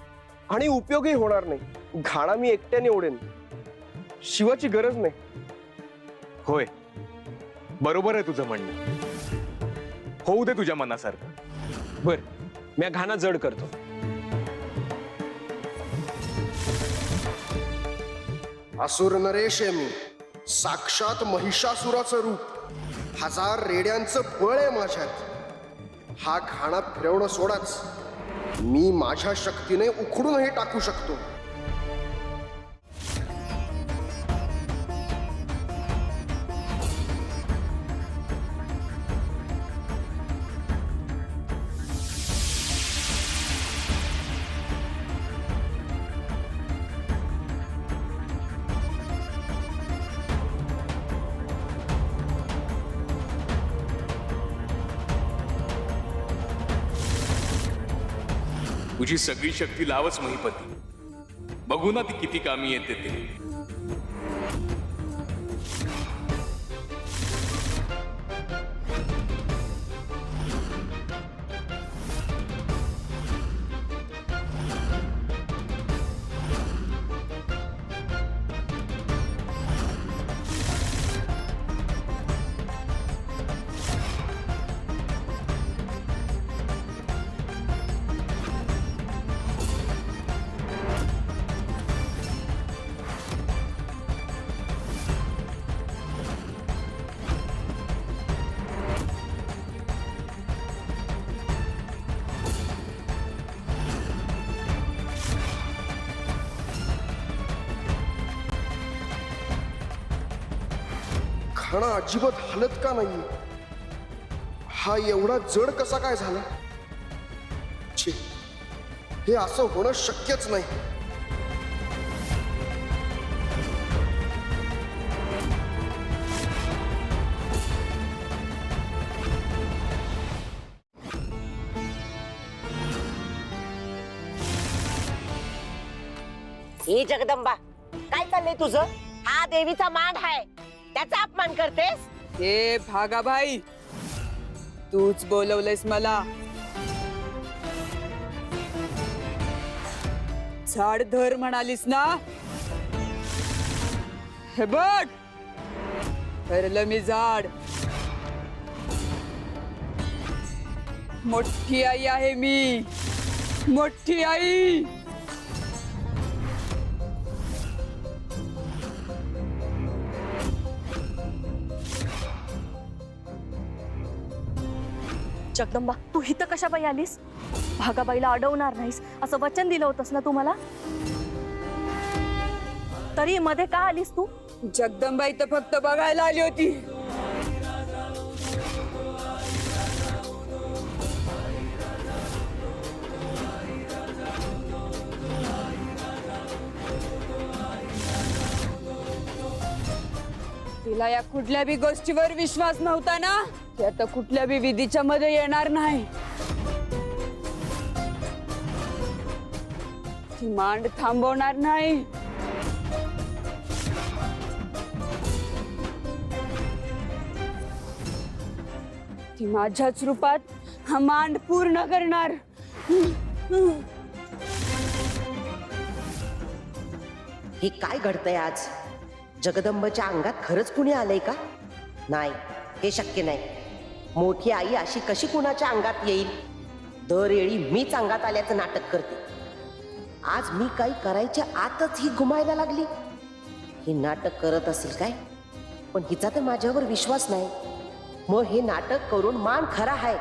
आणि उपयोगही होणार नाही. घाणा मी एकट्याने ओढेन, शिवाची गरज नाही. होय, बरोबर आहे तुझं म्हणणं. होऊ दे तुझ्या मनासारखं. बर, मी घाणा जड करतो. असुर नरेश आहे मी, साक्षात महिषासुराचं रूप. 1000 रेड्यांचं बळ आहे माझ्यात. हा घाणा फिरवणं सोडाच, मी माझ्या शक्तीने उखडूनही टाकू शकतो. तुझी सगळी शक्ती लावच महिपती. बघू ना ती किती कामी येते ते. घाणा अजिबात हलत का नाही? हा एवढा जड कसा काय झाला? छे, हे असं होणं शक्यच नाही. हे जगदंबा, काय चाललंय तुझं? हा देवीचा मांड आहे, त्याचा अपमान करतेस? हे भागाबाई, तूच बोलवलंयस मला. झाड धर म्हणालीस ना? हे बघ, धरलं मी झाड. मोठी आई आहे मी, मोठी आई. जगदंबा, तू इथं कशा बाई आलीस? भागाबाईला अडवणार नाहीस असं वचन दिलं होतंस ना तू मला. तरी मध्ये का आलीस तू? जगदंबा इथं फक्त बघायला आली होती. तिला या कुठल्या बी गोष्टीवर विश्वास नव्हता ना, ती आता कुठल्या बी विधीच्या मध्ये येणार नाही. ती मांड थांबवणार नाही. ती माझ्याच रूपात हा मांड पूर्ण करणार. हे काय घडतंय आज? जगदंबाच्या अंगात खरंच कुणी आलंय का? नाही, हे शक्य नाही. मोठी आई अशी कशी कुणाच्या अंगात येईल? दरवेळी मीच अंगात आल्याचं नाटक करते. आज मी काही करायच्या आतच ही घुमायला लागली. ही नाटक करत असेल काय? पण हिचा तर माझ्यावर विश्वास नाही. मग हे नाटक करून मान खरा आहे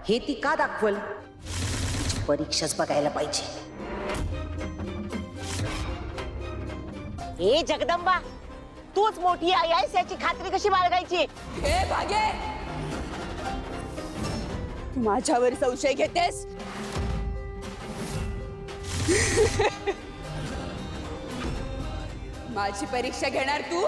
हे ती का दाखवल? तिची परीक्षाच बघायला पाहिजे. हे जगदंबा, तूच मोठी आई आहेस याची खात्री कशी बाळगायची? हे भागे, तू माझ्यावर संशय घेतेस? माझी परीक्षा घेणार तू?